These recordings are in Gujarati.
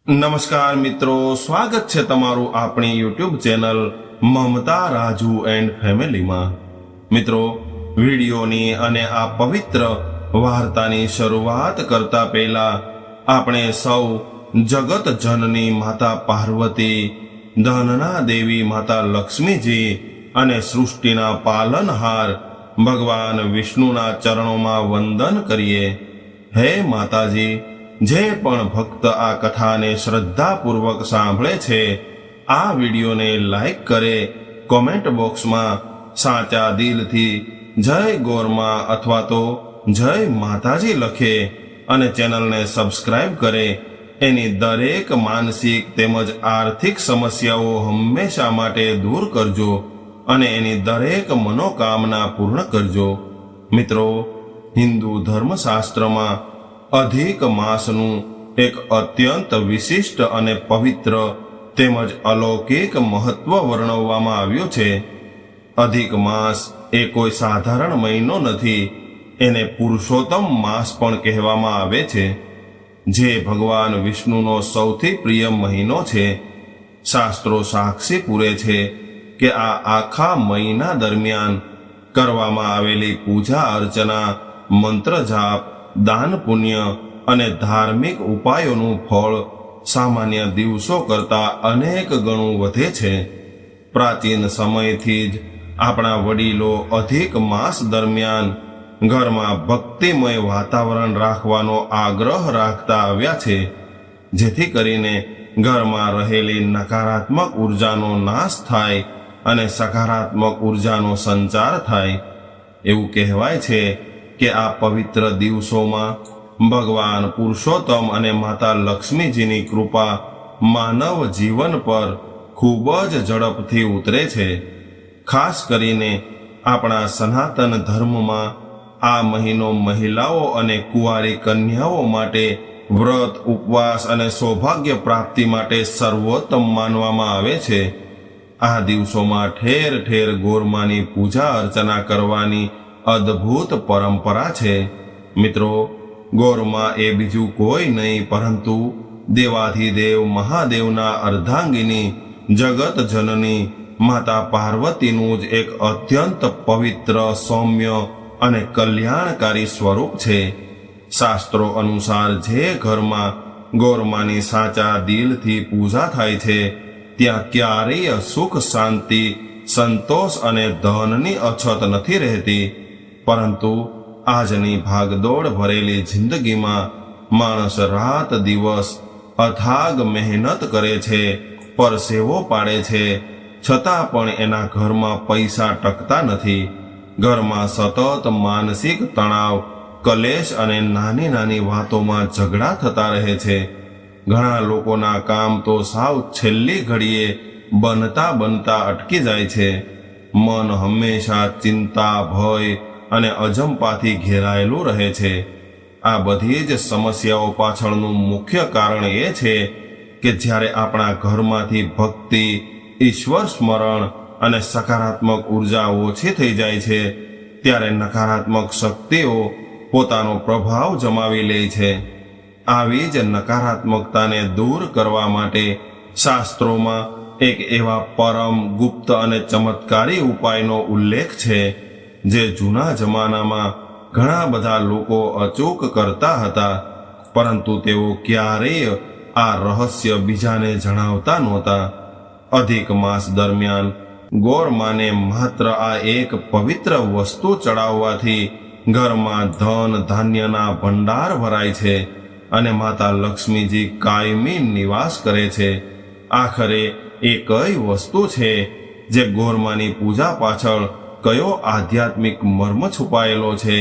નમસ્કાર મિત્રો, સ્વાગત છે તમારું આપણી YouTube channel Mamta Raju and ફેમિલીમાં। મિત્રો, વિડીયોની અને આ પવિત્ર વાર્તાની શરૂઆત કરતા પહેલા આપણે સૌ જગત જનની માતા પાર્વતી, ધનના દેવી માતા લક્ષ્મીજી અને સૃષ્ટિના પાલનહાર ભગવાન વિષ્ણુના ચરણોમાં વંદન કરીએ। હે માતાજી, જે પણ ભક્ત આ કથાને શ્રદ્ધાપૂર્વક સાંભળે છે, આ વિડીયોને લાઈક કરે, કોમેન્ટ બોક્સમાં સાચા દિલથી જય ગોરમાં અથવા તો જય માતાજી લખે અને ચેનલને સબસ્ક્રાઇબ કરે, એની દરેક માનસિક તેમજ આર્થિક સમસ્યાઓ હંમેશા માટે દૂર કરજો અને એની દરેક મનોકામના પૂર્ણ કરજો। મિત્રો, હિન્દુ ધર્મશાસ્ત્રમાં અધિક માસનું એક અત્યંત વિશિષ્ટ અને પવિત્ર તેમજ અલૌકિક મહત્વ વર્ણવવામાં આવ્યું છે। અધિક માસ એ કોઈ સાધારણ મહિનો નથી, એને પુરુષોત્તમ માસ પણ કહેવામાં આવે છે, જે ભગવાન વિષ્ણુનો સૌથી પ્રિય મહિનો છે। શાસ્ત્રો સાક્ષી પૂરે છે કે આ આખા મહિના દરમિયાન કરવામાં આવેલી પૂજા અર્ચના, મંત્ર જાપ, દાન પુણ્ય અને ધાર્મિક ઉપાયોનું ફળ સામાન્ય દિવસો કરતાં અનેક ગણું વધે છે। પ્રાચીન સમયથી જ આપણા વડીલો અધિક માસ દરમિયાન ઘરમાં ભક્તિમય વાતાવરણ રાખવાનો આગ્રહ રાખતા આવ્યા છે, જેથી કરીને ઘરમાં રહેલી નકારાત્મક ઉર્જાનો નાશ થાય અને સકારાત્મક ઉર્જાનો સંચાર થાય। એવું કહેવાય છે કે આ પવિત્ર દિવસોમાં ભગવાન પુરુષોત્તમ અને માતા લક્ષ્મીજીની કૃપા માનવ જીવન પર ખૂબ જ ઝડપથી ઉતરે છે। ખાસ કરીને આપણા સનાતન ધર્મમાં આ મહિનો મહિલાઓ અને કુંવારી કન્યાઓ માટે વ્રત, ઉપવાસ અને સૌભાગ્ય પ્રાપ્તિ માટે સર્વોત્તમ માનવામાં આવે છે। આ દિવસોમાં ઠેર ઠેર ગોરમાની પૂજા અર્ચના કરવાની અદ્ભુત પરંપરા છે। મિત્રો, ગોરમા એ બીજું કોઈ નહીં પરંતુ દેવાધિદેવ મહાદેવના અર્ધાંગિની જગત જનની માતા પાર્વતીનું જ એક અત્યંત પવિત્ર, સૌમ્ય અને કલ્યાણકારી સ્વરૂપ છે। શાસ્ત્રો અનુસાર જે ઘરમાં ગોરમાની સાચા દિલથી પૂજા થાય છે, ત્યાં ક્યારેય સુખ, શાંતિ, સંતોષ અને ધનની અછત નથી રહેતી। પરંતુ આજની ભાગદોડ ભરેલી જિંદગીમાં માણસ રાત દિવસ અથાગ મહેનત કરે છે, પરસેવો પાડે છે, છતાં પણ એના ઘરમાં પૈસા ટકતા નથી। ઘરમાં સતત માનસિક તણાવ, કલેશ અને નાની નાની વાતોમાં ઝઘડા થતા રહે છે। ઘણા લોકોના કામ તો સાવ છેલ્લી ઘડીએ બનતા અટકી જાય છે। મન હંમેશા ચિંતા, ભય અને અજંપાથી ઘેરાયેલું રહે છે। આ બધી જ સમસ્યાઓ પાછળનું મુખ્ય કારણ એ છે કે જ્યારે આપણા ઘરમાંથી ભક્તિ, ઈશ્વર સ્મરણ અને સકારાત્મક ઉર્જા ઓછી થઈ જાય છે, ત્યારે નકારાત્મક શક્તિઓ પોતાનો પ્રભાવ જમાવી લે છે। આવી જ નકારાત્મકતાને દૂર કરવા માટે શાસ્ત્રોમાં એક એવા પરમ, ગુપ્ત અને ચમત્કારી ઉપાયનો ઉલ્લેખ છે, જે જૂના જમાનામાં ઘણા બધા લોકો અચૂક કરતા હતા, પરંતુ તેઓ ક્યારેય આ રહસ્ય બીજાને જણાવતા નહોતા। અધિક માસ દરમિયાન ગોરમાને માત્ર આ એક પવિત્ર વસ્તુ ચડાવવાથી ઘરમાં ધન ધાન્યના ભંડાર ભરાય છે અને માતા લક્ષ્મીજી કાયમી નિવાસ કરે છે। આખરે એ કઈ વસ્તુ છે જે ગોરમાની પૂજા પાછળ કયો આધ્યાત્મિક મર્મ છુપાયેલો છે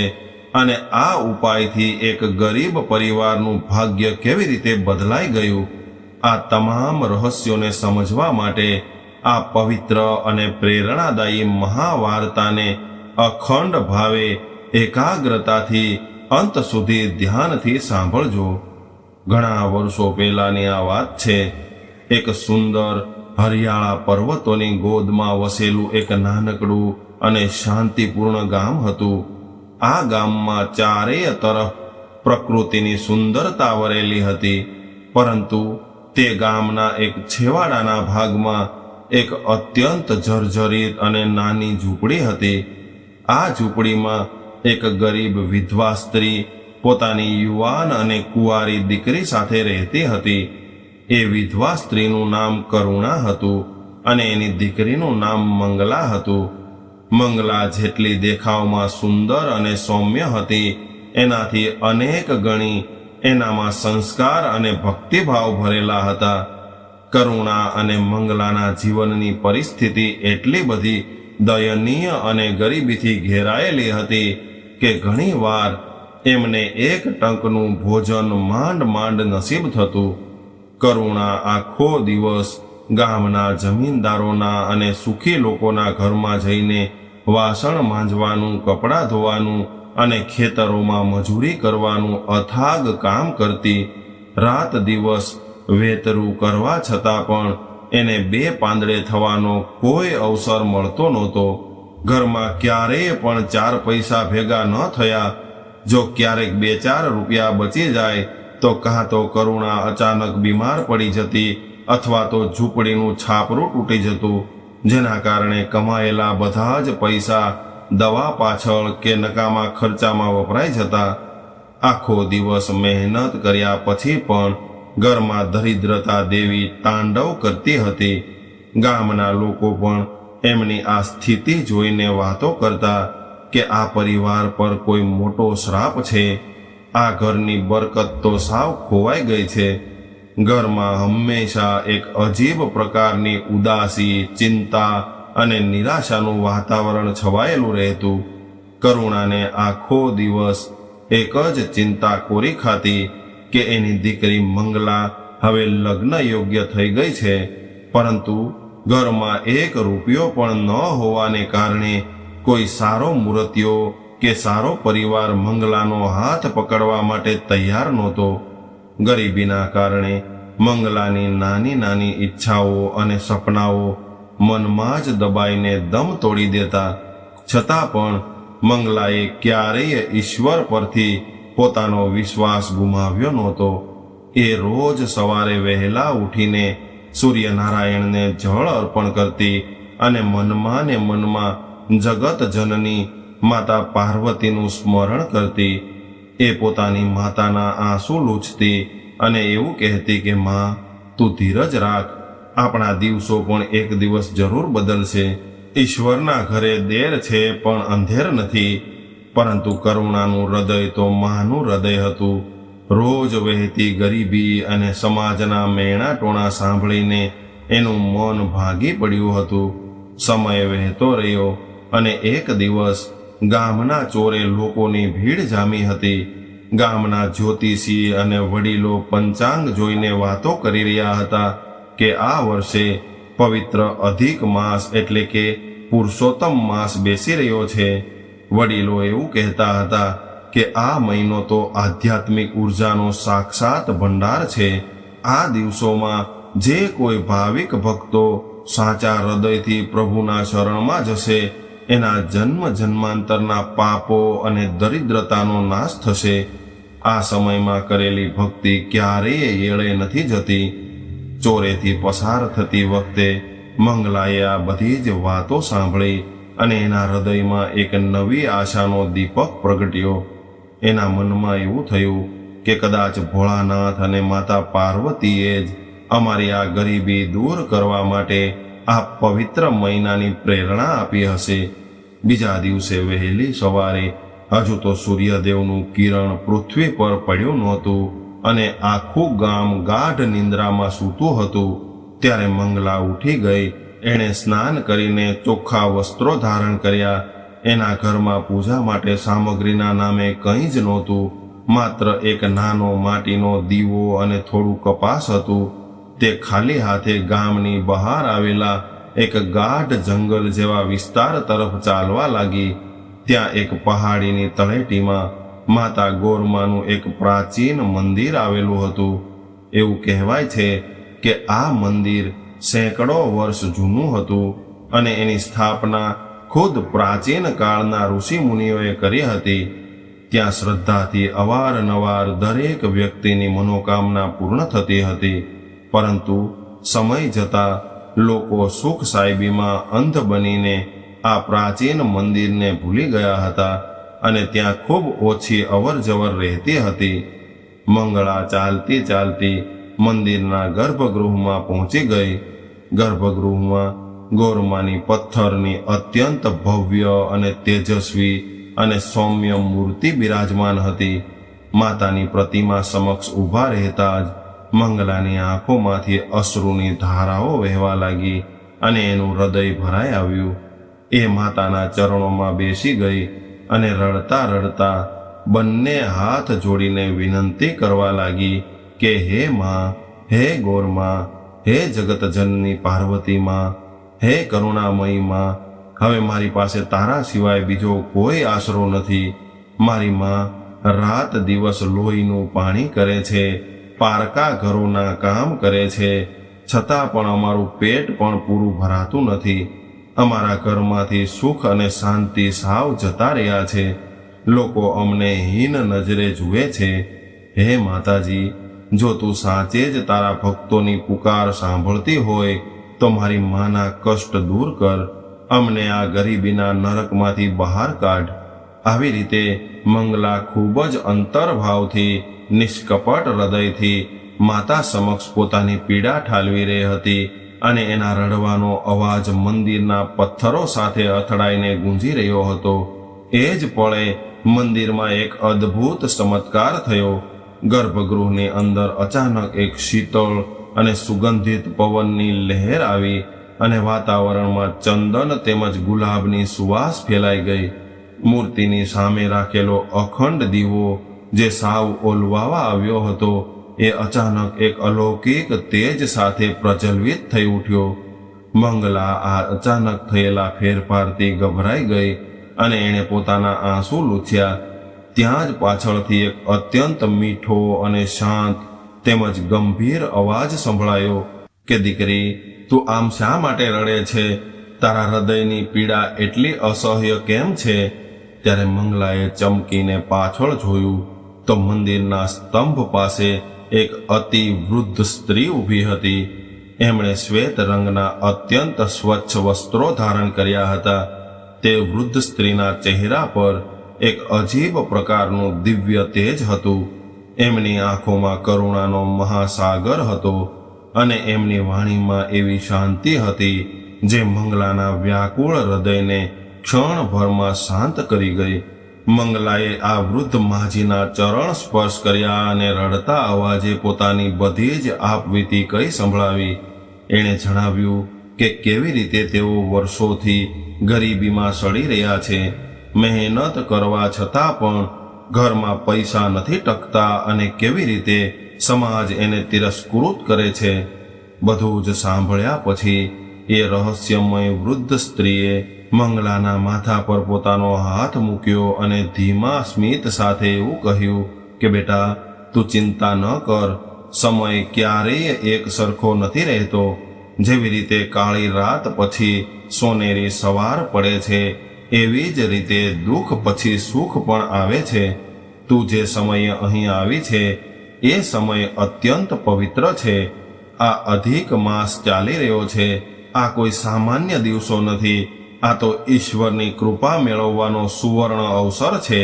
અને આ ઉપાયથી એક ગરીબ પરિવારનું ભાગ્ય કેવી રીતે બદલાઈ ગયું? આ તમામ રહસ્યોને સમજવા માટે આ પવિત્ર અને પ્રેરણાદાયી મહાવાર્તાને અખંડ ભાવે, એકાગ્રતાથી અંત સુધી ધ્યાનથી સાંભળજો। ઘણા વર્ષો પહેલાની આ વાત છે। એક સુંદર હરિયાળા પર્વતોની ગોદમાં વસેલું એક નાનકડું અને શાંતિપૂર્ણ ગામ હતું। આ ગામમાં ચારેય તરફ પ્રકૃતિની સુંદરતા વરેલી હતી, પરંતુ તે ગામના એક છેવાડાના ભાગમાં એક અત્યંત જર્જરિત અને નાની ઝૂંપડી હતી. આ ઝૂંપડીમાં એક ગરીબ વિધવા સ્ત્રી પોતાની યુવાન અને કુંવારી દીકરી સાથે રહેતી હતી. એ વિધવા સ્ત્રીનું નામ કરુણા હતું અને એની દીકરીનું નામ મંગલા હતું. મંગલા જેટલી દેખાવમાં સુંદર અને સૌમ્ય હતી, એનાથી અનેક ગણી એનામાં સંસ્કાર અને ભક્તિભાવ ભરેલા હતા. કરુણા અને મંગલાના જીવનની પરિસ્થિતિ એટલી બધી દયનીય અને ગરીબીથી ઘેરાયેલી હતી કે ઘણી વાર એમને એક ટંકનું ભોજન માંડ માંડ નસીબ થતું. કરુણા આખો દિવસ ગામના જમીનદારોના અને સુખી લોકોના ઘરમાં જઈને વાસણ માંજવાનું, કપડાં ધોવાનું અને ખેતરોમાં મજૂરી કરવાનું અથાગ કામ કરતી. રાત દિવસ વેતરું કરવા છતાં પણ એને બે પાંદડે થવાનો કોઈ અવસર મળતો નહોતો. ઘરમાં ક્યારેય પણ 4 પૈસા ભેગા ન થયા. જો ક્યારેક 2-4 રૂપિયા બચી જાય તો કાં તો કરુણા અચાનક બીમાર પડી જતી અથવા તો ઝૂંપડીનું છાપરું તૂટી જતું, જેના કારણે કમાયેલા બધા જ પૈસા દવા પાછળ કે નકામા ખર્ચામાં વપરાઈ જતા. આખો દિવસ મહેનત કર્યા પછી પણ ઘરમાં દરિદ્રતા દેવી તાંડવ કરતી હતી. ગામના લોકો પણ એમની આ સ્થિતિ જોઈને વાતો કરતા કે આ પરિવાર પર કોઈ મોટો શ્રાપ છે. આ ઘરની બરકત તો સાવ ખોવાઈ ગઈ છે. ઘરમાં હંમેશા એક અજીબ પ્રકારની ઉદાસી, ચિંતા અને નિરાશાનું વાતાવરણ છવાયેલું રહેતું. કરુણાને આખો દિવસ એક જ ચિંતા કોરી ખાતી કે એની દીકરી મંગલા હવે લગ્ન યોગ્ય થઈ ગઈ છે, પરંતુ ઘરમાં 1 રૂપિયો પણ ન હોવાને કારણે કોઈ સારો મૂર્તિઓ કે સારો પરિવાર મંગલાનો હાથ પકડવા માટે તૈયાર નહોતો. ગરીબીના કારણે મંગલાની નાની નાની ઈચ્છાઓ અને સપનાઓ મનમાં જ દબાઈને દમ તોડી દેતા. છતાં પણ મંગલાએ ક્યારેય ઈશ્વર પરથી પોતાનો વિશ્વાસ ગુમાવ્યો નહોતો. એ રોજ સવારે વહેલા ઉઠીને સૂર્યનારાયણને જળ અર્પણ કરતી અને મનમાં ને મનમાં જગત જનની માતા પાર્વતીનું સ્મરણ કરતી. એ પોતાની માતાના આંસુ લૂછતી અને એવું કહેતી કે માં, તું ધીરજ રાખ, આપણા દિવસો પણ એક દિવસ જરૂર બદલશે. ઈશ્વરના ઘરે દેર છે પણ અંધેર નથી. પરંતુ કરુણાનું હૃદય તો માનું હૃદય હતું. રોજ વહેતી ગરીબી અને સમાજના મેણા ટોણા સાંભળીને એનું મન ભાગી પડ્યું હતું. સમય વહેતો રહ્યો અને એક દિવસ ગામના ચોરે લોકોની ભીડ જામી હતી. ગામના જ્યોતિષી અને વડીલો પંચાંગ જોઈને વાતો કરી રહ્યા હતા કે આ વર્ષે પવિત્ર અધિક માસ એટલે કે પુરુષોત્તમ માસ બેસી રહ્યો છે. વડીલો એવું કહેતા હતા કે આ મહિનો તો આધ્યાત્મિક ઉર્જાનો સાક્ષાત ભંડાર છે. આ દિવસોમાં જે કોઈ ભાવિક ભક્તો સાચા હૃદયથી પ્રભુના શરણમાં જશે, એના જન્મ જન્માંતરના પાપો અને દરિદ્રતાનો નાશ થશે. આ સમયમાં કરેલી ભક્તિ ક્યારેય એળે નથી જતી. ચોરેથી પસાર થતી વખતે મંગલાએ આ બધી જ વાતો સાંભળી અને એના હૃદયમાં એક નવી આશાનો દીપક પ્રગટ્યો. એના મનમાં એવું થયું કે કદાચ ભોળાનાથ અને માતા પાર્વતીએ જ અમારી આ ગરીબી દૂર કરવા માટે આ પવિત્ર મહિનાની પ્રેરણા આપી હશે. બીજા દિવસે વહેલી સવારે હજુ તો સૂર્યદેવનું કિરણ પૃથ્વી પર પડ્યું નહોતું અને આખું ગામ ગાઢ નિંદ્રામાં સૂતું હતું. ત્યારે મંગલા ઉઠી ગઈ. એણે સ્નાન કરીને ચોખ્ખા વસ્ત્રો ધારણ કર્યા. એના ઘરમાં પૂજા માટે સામગ્રીના નામે કંઈ જ નહોતું. માત્ર એક નાનો માટીનો દીવો અને થોડું કપાસ હતું. તે ખાલી હાથે ગામની બહાર આવેલા એક ગાઢ જંગલ જેવા વિસ્તાર તરફ ચાલવા લાગી. ત્યાં એક પહાડીની તળેટીમાં માતા ગોરમાનું એક પ્રાચીન મંદિર આવેલું હતું. એવું કહેવાય છે કે આ મંદિર સેંકડો વર્ષ જૂનું હતું અને એની સ્થાપના ખુદ પ્રાચીન કાળના ઋષિ મુનિઓએ કરી હતી. ત્યાં શ્રદ્ધાથી અવારનવાર દરેક વ્યક્તિની મનોકામના પૂર્ણ થતી હતી. પરંતુ સમય જતાં લોકો સુખ સાહેબીમાં અંધ બનીને આ પ્રાચીન મંદિરને ભૂલી ગયા હતા અને ત્યાં ખૂબ ઓછી અવરજવર રહેતી હતી. મંગળા ચાલતી ચાલતી મંદિરના ગર્ભગૃહમાં પહોંચી ગઈ. ગર્ભગૃહમાં ગોરમાની પથ્થરની અત્યંત ભવ્ય અને તેજસ્વી અને સૌમ્ય મૂર્તિ બિરાજમાન હતી. માતાની પ્રતિમા સમક્ષ ઊભા રહેતા જ મંગલાની આંખોમાંથી અશ્રુની ધારાઓ વહેવા લાગી અને એનું હૃદય ભરાઈ આવ્યું. એ માતાના ચરણોમાં બેસી ગઈ અને રડતા રડતા બંને હાથ જોડીને વિનંતી કરવા લાગી કે હે માં, હે ગોરમાં, હે જગતજનની પાર્વતી માં, હે કરુણામયી માં, હવે મારી પાસે તારા સિવાય બીજો કોઈ આશરો નથી. મારી માં રાત દિવસ લોહીનું પાણી કરે છે, પારકા ઘરોના કામ કરે છે, છતાં પણ અમારું પેટ પણ પૂરું ભરાતું નથી. અમારા ઘરમાંથી સુખ અને શાંતિ સાવ જતા રહ્યા છે. લોકો અમને હીન નજરે જુએ છે. હે માતાજી, જો તું સાચે જ તારા ભક્તોની પુકાર સાંભળતી હોય તો મારી માના કષ્ટ દૂર કર. અમને આ ગરીબીના નરકમાંથી બહાર કાઢ. આવી રીતે મંગલા ખૂબ જ અંતરભાવથી નિષ્કપટ હૃદયથી માતા સમક્ષ પોતાની પીડા ઠાલવી રહી હતી અને એના રડવાનો અવાજ મંદિરના પથ્થરો સાથે અથડાઈને ગુંજી રહ્યો હતો. એ જ પળે મંદિરમાં એક અદ્ભુત ચમત્કાર થયો. ગર્ભગૃહની અંદર અચાનક એક શીતળ અને સુગંધિત પવનની લહેર આવી અને વાતાવરણમાં ચંદન તેમજ ગુલાબની સુવાસ ફેલાઈ ગઈ. મૂર્તિની સામે રાખેલો અખંડ દીવો જે સાવ ઓલવાવા આવ્યો હતો એ અચાનક એક અલૌકિક તેજ સાથે પ્રજ્વલિત થઈ ઉઠ્યો. મંગલા આ અચાનક થયેલા ફેરફારથી ગભરાઈ ગઈ અને એણે પોતાના આંસુ લૂછ્યા. ત્યાં જ પાછળથી એક અત્યંત મીઠો અને શાંત તેમજ ગંભીર અવાજ સંભળાયો કે દીકરી, તું આમ શા માટે રડે છે? તારા હૃદયની પીડા એટલી અસહ્ય કેમ છે? ત્યારે મંગલાએ ચમકીને પાછળ જોયું તો મંદિરના સ્તંભ પાસે એક અતિ વૃદ્ધ સ્ત્રી ઊભી હતી. એમણે શ્વેત રંગના અત્યંત સ્વચ્છ વસ્ત્રો ધારણ કર્યા હતા. તે વૃદ્ધ સ્ત્રીના ચહેરા પર એક અજીબ પ્રકારનું દિવ્ય તેજ હતું. એમની આંખોમાં કરુણાનો મહાસાગર હતો અને એમની વાણીમાં એવી શાંતિ હતી જે મંગલાના વ્યાકુળ હૃદયને ક્ષણભરમાં શાંત કરી ગઈ. મંગલાએ આ વૃદ્ધ માજીના ચરણ સ્પર્શ કર્યા અને રડતા અવાજે પોતાની બધી જ આપવીતી કઈ સંભળાવી. એણે જણાવ્યું કે કેવી રીતે તેઓ વર્ષોથી ગરીબીમાં સડી રહ્યા છે. મહેનત કરવા છતાં પણ ઘરમાં પૈસા નથી ટકતા અને કેવી રીતે સમાજ એને તિરસ્કૃત કરે છે. બધું જ સાંભળ્યા પછી એ રહસ્યમય વૃદ્ધ સ્ત્રીએ મંગલાના માથા પર પોતાનો હાથ મૂક્યો અને ધીમા સ્મિત સાથે એવું કહ્યું કે બેટા, તું ચિંતા ન કર. સમય ક્યારેય એક સરખો નથી રહેતો. જેવી રીતે કાળી રાત પછી સોનેરી સવાર પડે છે, એવી જ રીતે દુઃખ પછી સુખ પણ આવે છે. તું જે સમયે અહીં આવી છે એ સમય અત્યંત પવિત્ર છે. આ અધિક માસ ચાલી રહ્યો છે. આ કોઈ સામાન્ય દિવસો નથી. આ તો ઈશ્વરની કૃપા મેળવવાનો સુવર્ણ અવસર છે.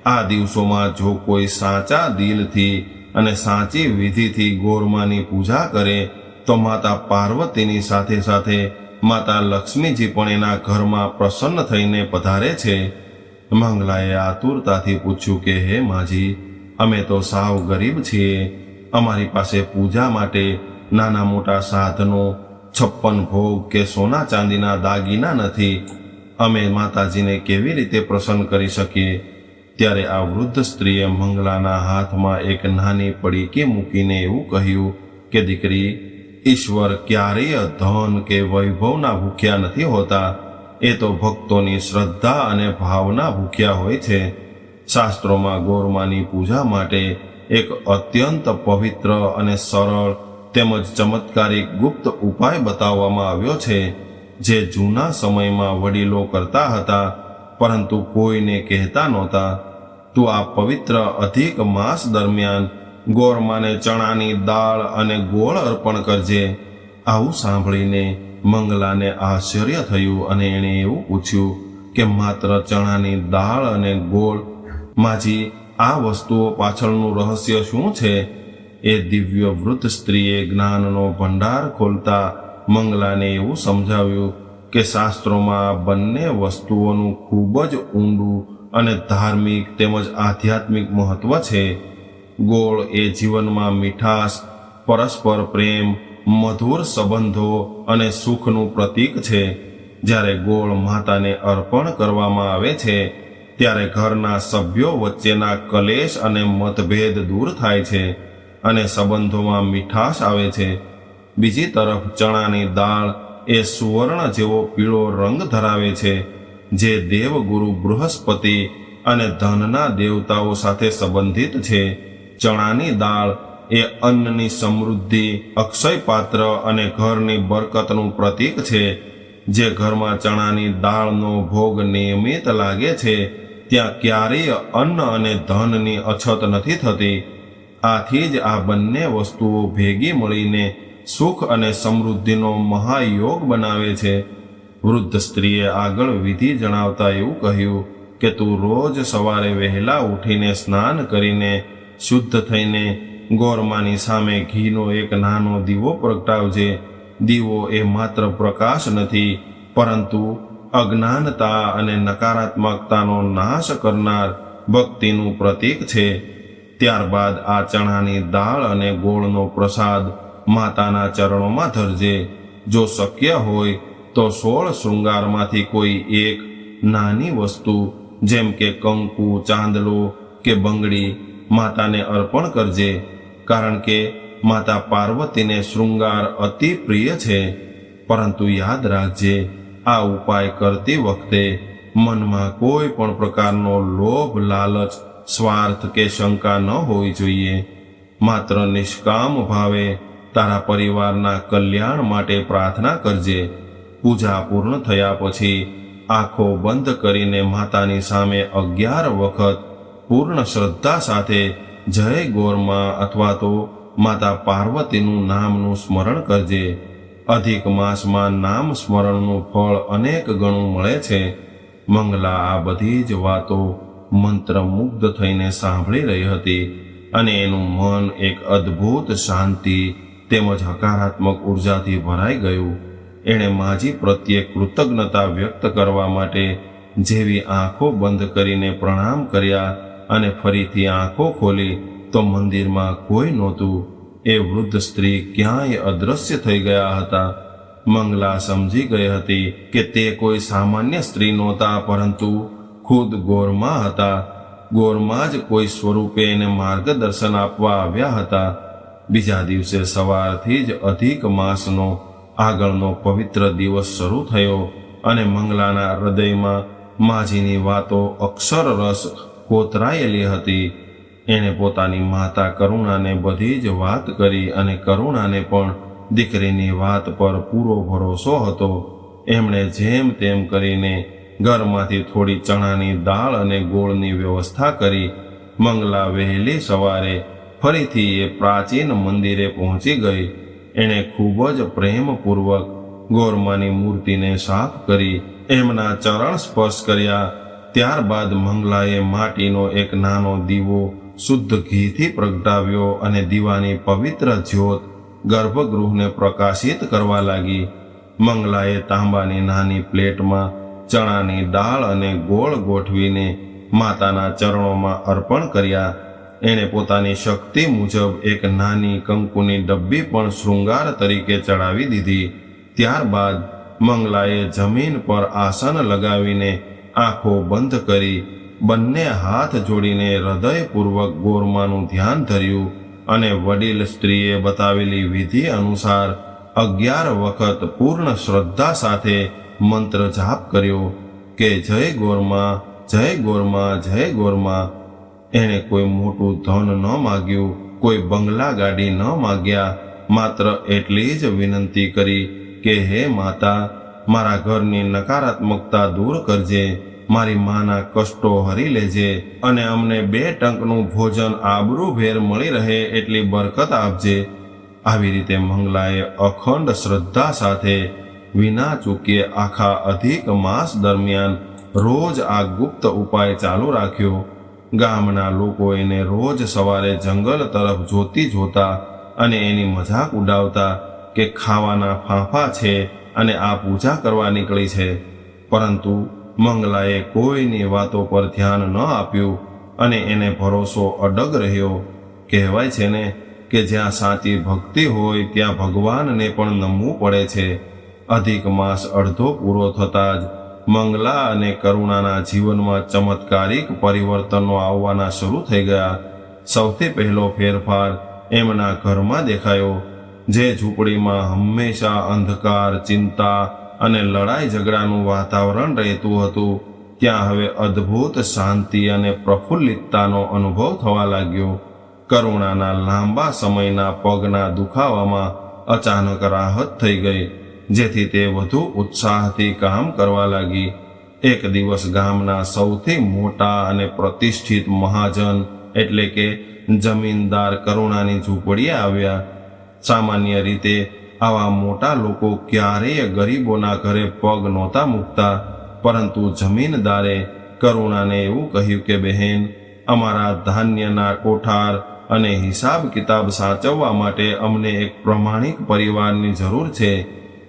આ દિવસોમાં જો કોઈ સાચા દિલથી અને સાચી વિધિથી ગોરમાની પૂજા કરે તો માતા પાર્વતીની સાથે સાથે માતા લક્ષ્મીજી પણ એના ઘરમાં પ્રસન્ન થઈને પધારે છે. મંગલાએ આતુરતાથી પૂછ્યું કે હે માજી, અમે તો સાવ ગરીબ છીએ. અમારી પાસે પૂજા માટે નાના મોટા સાધનો, 56 ભોગ કે સોના ચાંદીના દાગીના નથી. અમે માતાજીને કેવી રીતે પ્રસન્ન કરી શકીએ? ત્યારે આ વૃદ્ધ સ્ત્રીએ મંગલાના હાથમાં એક નાની પડીકી મૂકીને એવું કહ્યું કે દીકરી, ઈશ્વર ક્યારેય ધન કે વૈભવના ભૂખ્યા નથી હોતા. એ તો ભક્તોની શ્રદ્ધા અને ભાવના ભૂખ્યા હોય છે. શાસ્ત્રોમાં ગોરમાની પૂજા માટે એક અત્યંત પવિત્ર અને સરળ તેમજ ચમત્કારિક ગુપ્ત ઉપાય બતાવવામાં આવ્યો છે, જે જૂના સમયમાં વડીલો કરતા હતા પરંતુ કોઈને કહેતા નહોતા. તું આ પવિત્ર અધિક માસ દરમિયાન ગોરમાને ચણાની દાળ અને ગોળ અર્પણ કરજે. આવું સાંભળીને મંગલાને આશ્ચર્ય થયું અને એણે એવું પૂછ્યું કે માત્ર ચણાની દાળ અને ગોળ? માજી, આ વસ્તુઓ પાછળનું રહસ્ય શું છે? એ દિવ્ય વૃદ્ધ સ્ત્રીએ જ્ઞાનનો ભંડાર ખોલતા મંગલાને એવું સમજાવ્યું કે શાસ્ત્રોમાં આ બંને વસ્તુઓનું ખૂબ જ ઊંડું અને ધાર્મિક તેમજ આધ્યાત્મિક મહત્વ છે. ગોળ એ જીવનમાં મીઠાશ, પરસ્પર પ્રેમ, મધુર સંબંધો અને સુખનું પ્રતીક છે. જ્યારે ગોળ માતાને અર્પણ કરવામાં આવે છે ત્યારે ઘરના સભ્યો વચ્ચેના કલેશ અને મતભેદ દૂર થાય છે અને સંબંધોમાં મીઠાશ આવે છે. બીજી તરફ ચણાની દાળ એ સુવર્ણ જેવો પીળો રંગ ધરાવે છે, જે દેવગુરુ બૃહસ્પતિ અને ધનના દેવતાઓ સાથે સંબંધિત છે. ચણાની દાળ એ અન્નની સમૃદ્ધિ, અક્ષય પાત્ર અને ઘરની બરકતનું પ્રતીક છે. જે ઘરમાં ચણાની દાળનો ભોગ નિયમિત લાગે છે ત્યાં ક્યારેય અન્ન અને ધનની અછત નથી થતી. આથી જ આ બંને વસ્તુઓ ભેગી મળીને સુખ અને સમૃદ્ધિનો મહાયોગ બનાવે છે. વૃદ્ધ સ્ત્રીએ આગળ વિધિ જણાવતા એવું કહ્યું કે તું રોજ સવારે વહેલા ઉઠીને સ્નાન કરીને શુદ્ધ થઈને ગોરમાની સામે ઘીનો એક નાનો દીવો પ્રગટાવજે. દીવો એ માત્ર પ્રકાશ નથી, પરંતુ અજ્ઞાનતા અને નકારાત્મકતાનો નાશ કરનાર ભક્તિનું પ્રતીક છે. ત્યારબાદ આ ચણાની દાળ અને ગોળનો પ્રસાદ માતાના ચરણોમાં ધરજે. જો શક્ય હોય તો 16 શૃંગારમાંથી કોઈ એક નાની વસ્તુ જેમ કે કંકુ, ચાંદલો કે બંગડી માતાને અર્પણ કરજે, કારણ કે માતા પાર્વતીને શૃંગાર અતિ પ્રિય છે. પરંતુ યાદ રાખજે, આ ઉપાય કરતી વખતે મનમાં કોઈ પણ પ્રકારનો લોભ, લાલચ, સ્વાર્થ કે શંકા ન હોવી જોઈએ. માત્ર નિષ્કામ ભાવે તારા પરિવારના કલ્યાણ માટે પ્રાર્થના કરજે. પૂજા પૂર્ણ થયા પછી આંખો બંધ કરીને માતાની સામે 11 વખત પૂર્ણ શ્રદ્ધા સાથે જય ગોરમા અથવા તો માતા પાર્વતીનું નામનું સ્મરણ કરજે. અધિક માસમાં નામ સ્મરણનું ફળ અનેક ગણું મળે છે. મંગલા આ બધી જ વાતો મંત્રમુગ્ધ થઈને સાંભળી રહી હતી અને એનું મન એક અદ્ભુત શાંતિ તેમજ હકારાત્મક ઉર્જાથી ભરાઈ ગયું. એણે માજી પ્રત્યે કૃતજ્ઞતા વ્યક્ત કરવા માટે જેવી આંખો બંધ કરીને પ્રણામ કર્યા અને ફરીથી આંખો ખોલી તો મંદિરમાં કોઈ નહોતું. એ વૃદ્ધ સ્ત્રી ક્યાંય અદૃશ્ય થઈ ગયા હતા. મંગલા સમજી ગઈ હતી કે તે કોઈ સામાન્ય સ્ત્રી નહોતા, પરંતુ ખુદ ગોરમા હતા. ગોરમા જ કોઈ સ્વરૂપે એને માર્ગદર્શન આપવા આવ્યા હતા. બીજા દિવસે સવારથી જ અધિક માસનો આગળનો પવિત્ર દિવસ શરૂ થયો અને મંગલાના હૃદયમાં માજીની વાતો અક્ષરરસ કોતરાયેલી હતી. એણે પોતાની માતા કરુણાને બધી જ વાત કરી અને કરુણાને પણ દીકરીની વાત પર પૂરો ભરોસો હતો. એમણે જેમ તેમ કરીને ઘરમાંથી થોડી ચણાની દાળ અને ગોળની વ્યવસ્થા કરી. મંગલા વહેલી સવારે ફરીથી એ પ્રાચીન મંદિરે પહોંચી ગઈ. એણે ખૂબ જ પ્રેમપૂર્વક ગોરમાની મૂર્તિને સાફ કરી, એમના ચરણ સ્પર્શ કર્યા. ત્યારબાદ મંગલાએ માટીનો એક નાનો દીવો શુદ્ધ ઘીથી પ્રગટાવ્યો અને દીવાની પવિત્ર જ્યોત ગર્ભગૃહને પ્રકાશિત કરવા લાગી. મંગલાએ તાંબાની નાની પ્લેટમાં ચણાની દાળ અને ગોળ ગોઠવીને માતાના ચરણોમાં અર્પણ કર્યા. એણે પોતાની શક્તિ મુજબ એક નાની કંકુની ડબ્બી પણ શૃંગાર તરીકે ચડાવી દીધી. ત્યારબાદ મંગલાએ જમીન પર આસન લગાવીને આંખો બંધ કરી બંને હાથ જોડીને હૃદયપૂર્વક ગોરમાનું ધ્યાન ધર્યું અને વડીલ સ્ત્રીએ બતાવેલી વિધિ અનુસાર 11 વખત પૂર્ણ શ્રદ્ધા સાથે મંત્ર જાપ કર્યો કે જય ગોરમા, જય ગોરમા, જય ગોરમા. એણે કોઈ મોટું ધન ન માગ્યું, કોઈ બંગલા ગાડી ન માગ્યા. માત્ર એટલી જ વિનંતી કરી કે હે માતા, મારા ઘરની નકારાત્મકતા દૂર કરજે. મારી માના કષ્ટો હરી લેજે અને અમને 2 ટંકનું ભોજન આબરૂભેર મળી રહે એટલી બરકત આપજે. આવી રીતે મંગલાએ અખંડ શ્રદ્ધા સાથે વિના ચૂક્યે આખા અધિક માસ દરમિયાન રોજ આ ગુપ્ત ઉપાય ચાલુ રાખ્યો. ગામના લોકો એને રોજ સવારે જંગલ તરફ જોતા અને એની મજાક ઉડાવતા કે ખાવાના ફાંફા છે અને આ પૂજા કરવા નીકળી છે. પરંતુ મંગલાએ કોઈની વાતો પર ધ્યાન ન આપ્યું અને એને ભરોસો અડગ રહ્યો. કહેવાય છે ને કે જ્યાં સાચી ભક્તિ હોય ત્યાં ભગવાનને પણ નમવું પડે છે. અધિક માસ અડધો પૂરો થતાં જ મંગલા અને કરુણાના જીવનમાં ચમત્કારિક પરિવર્તનો આવવાના શરૂ થઈ ગયા. સૌથી પહેલો ફેરફાર એમના ઘરમાં દેખાયો. જે ઝૂંપડીમાં હંમેશા અંધકાર, ચિંતા અને લડાઈ ઝઘડાનું વાતાવરણ રહેતું હતું, ત્યાં હવે અદ્ભુત શાંતિ અને પ્રફુલ્લિતતાનો અનુભવ થવા લાગ્યો. કરુણાના લાંબા સમયના પગના દુખાવામાં અચાનક રાહત થઈ ગઈ, જેથી તે વધુ ઉત્સાહથી કામ કરવા લાગી. એક દિવસ ગામના સૌથી મોટા અને પ્રતિષ્ઠિત મહાજન એટલે કે જમીનદાર કરુણાની ઝૂંપડીએ આવ્યા. સામાન્ય રીતે આવા મોટા લોકો ક્યારેય ગરીબોના ઘરે પગ નહોતા મૂકતા, પરંતુ જમીનદારે કરુણાને એવું કહ્યું કે બહેન, અમારા ધાન્યના કોઠાર અને હિસાબ કિતાબ સાચવવા માટે અમને એક પ્રમાણિક પરિવારની જરૂર છે.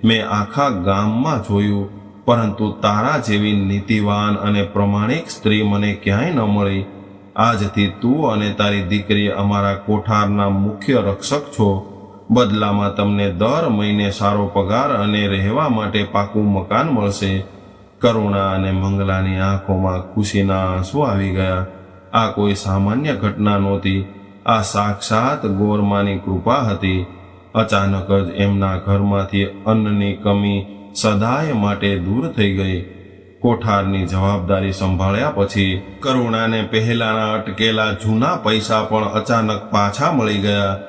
મેં આખા ગામમાં જોયું, પરંતુ તારા જેવી નીતિવાન અને પ્રમાણિક સ્ત્રી મને ક્યાંય ન મળી. આજથી તું અને તારી દીકરી અમારા કોઠારના મુખ્ય રક્ષક છો. બદલામાં તમને દર મહિને સારો પગાર અને રહેવા માટે પાકું મકાન મળશે. કરુણા અને મંગલાની આંખોમાં ખુશીના આંસુ આવી ગયા. આ કોઈ સામાન્ય ઘટના નહોતી, આ સાક્ષાત ગોરમાની કૃપા હતી. અચાનક જ એમના ઘરમાંથી અન્નની કમી સદાય માટે દૂર થઈ ગઈ. કોઠારની જવાબદારી સંભાળ્યા પછી કરુણાને પહેલાના અટકેલા જૂના પૈસા પણ અચાનક પાછા મળી ગયા.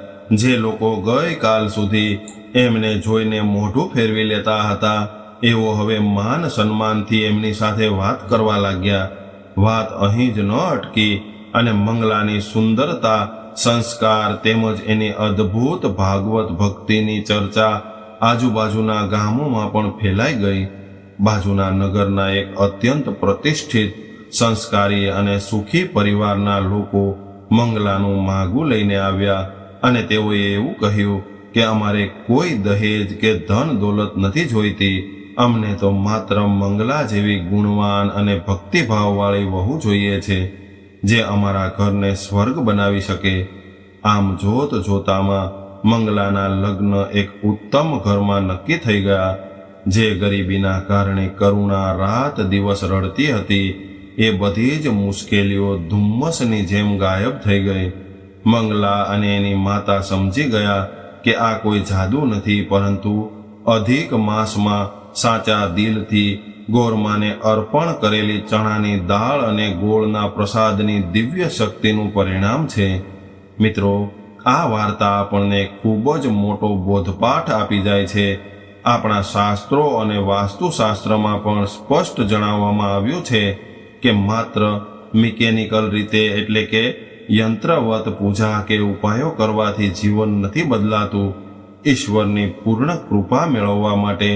જે લોકો ગઈકાલ સુધી એમને જોઈને મોઢું ફેરવી લેતા હતા, એવો હવે માન સન્માનથી એમની સાથે વાત કરવા લાગ્યા. વાત અહીં જ ન અટકી અને મંગલાની સુંદરતા, સંસ્કાર તેમજ એની અદ્ભુત ભાગવત ભક્તિની ચર્ચા આજુબાજુના ગામોમાં પણ ફેલાઈ ગઈ. બાજુના નગરના એક અત્યંત પ્રતિષ્ઠિત, સંસ્કારી અને સુખી પરિવારના લોકો મંગલાનું માગું લઈને આવ્યા અને તેઓએ એવું કહ્યું કે અમારે કોઈ દહેજ કે ધન દોલત નથી જોઈતી. અમને તો માત્ર મંગલા જેવી ગુણવાન અને ભક્તિભાવવાળી વહુ જોઈએ છે, જે અમારા ઘરને સ્વર્ગ બનાવી શકે. આમ જોત જોતામાં મંગલાના લગ્ન એક ઉત્તમ ઘરમાં નક્કી થઈ ગયા. જે ગરીબીના કારણે કરુણા રાત દિવસ રડતી હતી, એ બધી જ મુશ્કેલીઓ ધુમ્મસની જેમ ગાયબ થઈ ગઈ. મંગલા અને એની માતા સમજી ગયા કે આ કોઈ જાદુ નથી, પરંતુ અધિક માસમાં સાચા દિલથી ગોરમાને અર્પણ કરેલી ચણાની દાળ અને ગોળના પ્રસાદની દિવ્ય શક્તિનું પરિણામ છે. મિત્રો, આ વાર્તા આપણને ખૂબ જ મોટો બોધપાઠ આપી જાય છે. આપણા શાસ્ત્રો અને વાસ્તુશાસ્ત્રમાં પણ સ્પષ્ટ જણાવવામાં આવ્યું છે કે માત્ર મિકેનિકલ રીતે એટલે કે યંત્રવત પૂજા કે ઉપાયો કરવાથી જીવન નથી બદલાતું. ઈશ્વરની પૂર્ણ કૃપા મેળવવા માટે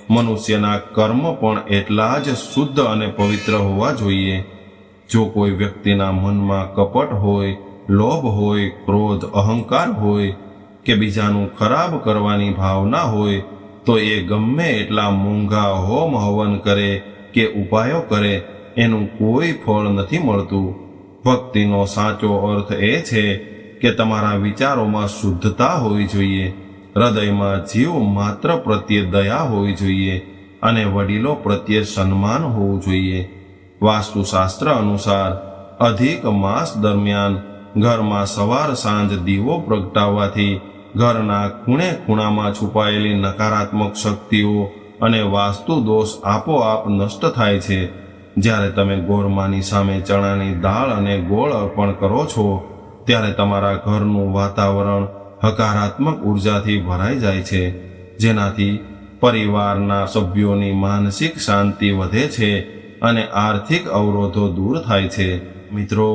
મનુષ્યના કર્મ પણ એટલા જ શુદ્ધ અને પવિત્ર હોવા જોઈએ. જો કોઈ વ્યક્તિના મનમાં કપટ હોય, લોભ હોય, ક્રોધ, અહંકાર હોય કે બીજાનું ખરાબ કરવાની ભાવના હોય, તો એ ગમે એટલા મોંઘા હોમ હવન કરે કે ઉપાયો કરે, એનું કોઈ ફળ નથી મળતું. ભક્તિનો સાચો અર્થ એ છે કે તમારા વિચારોમાં શુદ્ધતા હોવી જોઈએ, હૃદયમાં જીવ માત્ર પ્રત્યે દયા હોવી જોઈએ અને વડીલો પ્રત્યે સન્માન હોવું જોઈએ. વાસ્તુશાસ્ત્ર અનુસાર અધિક માસ દરમિયાન ઘરમાં સવાર સાંજ દીવો પ્રગટાવવાથી ઘરના ખૂણે ખૂણામાં છુપાયેલી નકારાત્મક શક્તિઓ અને વાસ્તુ દોષ આપોઆપ નષ્ટ થાય છે. જ્યારે તમે ગોરમાની સામે ચણાની દાળ અને ગોળ અર્પણ કરો છો, ત્યારે તમારા ઘરનું વાતાવરણ હકારાત્મક ઉર્જાથી ભરાઈ જાય છે, જેનાથી પરિવારના સભ્યોની માનસિક શાંતિ વધે છે અને આર્થિક અવરોધો દૂર થાય છે. મિત્રો,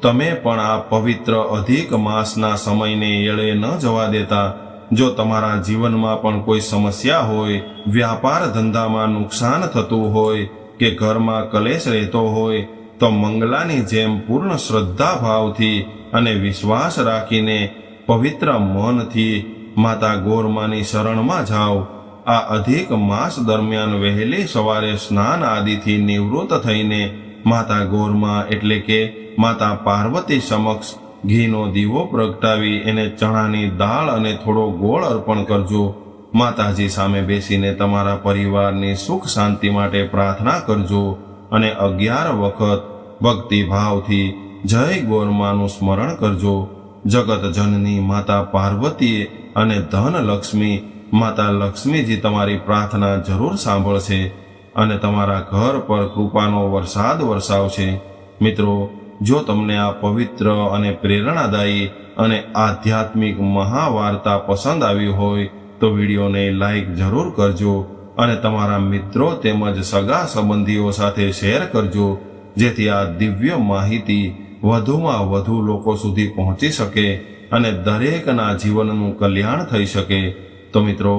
તમે પણ આ પવિત્ર અધિક માસના સમયને એળે ન જવા દેતા. જો તમારા જીવનમાં પણ કોઈ સમસ્યા હોય, વ્યાપાર ધંધામાં નુકસાન થતું હોય કે ઘરમાં કલેશ રહેતો હોય, તો મંગલાની જેમ પૂર્ણ શ્રદ્ધા ભાવથી અને વિશ્વાસ રાખીને પવિત્ર મનથી માતા ગોરમાની શરણમાં જાઓ. આ અધિક માસ દરમિયાન વહેલી સવારે સ્નાન આદિથી નિવૃત્ત થઈને માતા ગોરમા એટલે કે માતા પાર્વતી સમક્ષ ઘીનો દીવો પ્રગટાવી એને ચણાની દાળ અને થોડો ગોળ અર્પણ કરજો. માતાજી સામે બેસીને તમારા પરિવારની સુખ શાંતિ માટે પ્રાર્થના કરજો અને 11 વખત ભક્તિભાવથી જય ગોરમાનું સ્મરણ કરજો. જગત જનની માતા પાર્વતી અને ધન લક્ષ્મી માતા લક્ષ્મીજી તમારી પ્રાર્થના જરૂર સાંભળશે અને તમારા ઘર પર કૃપાનો વરસાદ વરસાવશે. મિત્રો, જો તમને આ પવિત્ર અને પ્રેરણાદાયી અને આધ્યાત્મિક મહાવાર્તા પસંદ આવી હોય તો વિડીયોને લાઈક જરૂર કરજો અને તમારા મિત્રો તેમજ સગા સંબંધીઓ સાથે શેર કરજો, જેથી આ દિવ્ય માહિતી વધુમાં વધુ લોકો સુધી પહોંચી શકે અને દરેકના જીવનનું કલ્યાણ થઈ શકે. તો મિત્રો,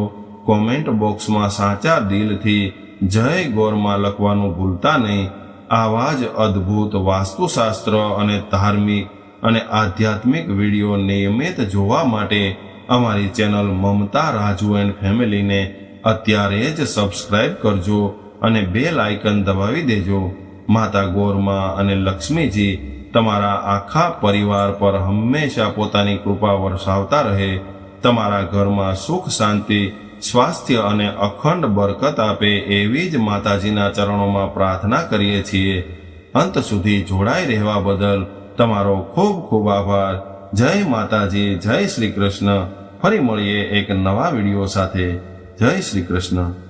કોમેન્ટ બોક્સમાં સાચા દિલથી જય ગોરમા લખવાનું ભૂલતા નહીં. આવા જ અદ્ભુત વાસ્તુશાસ્ત્ર અને ધાર્મિક અને આધ્યાત્મિક વિડીયો નિયમિત જોવા માટે અમારી ચેનલ મમતા રાજુ એન્ડ ફેમિલીને અત્યારે જ સબસ્ક્રાઇબ કરજો અને બેલ આઇકન દબાવી દેજો. માતા ગોરમા અને લક્ષ્મીજી તમારા આખા પરિવાર પર હંમેશા પોતાની કૃપા વરસાવતા રહે. તમારા ઘરમાં સુખ શાંતિ સ્વાસ્થ્ય અને અખંડ બરકત આપે એવી જ માતાજીના ચરણોમાં પ્રાર્થના કરીએ છીએ. અંત સુધી જોડાઈ રહેવા બદલ તમારો ખૂબ ખૂબ આભાર. જય માતાજી, જય શ્રી કૃષ્ણ. ફરી મળીએ એક નવા વિડીયો સાથે. જય શ્રી કૃષ્ણ.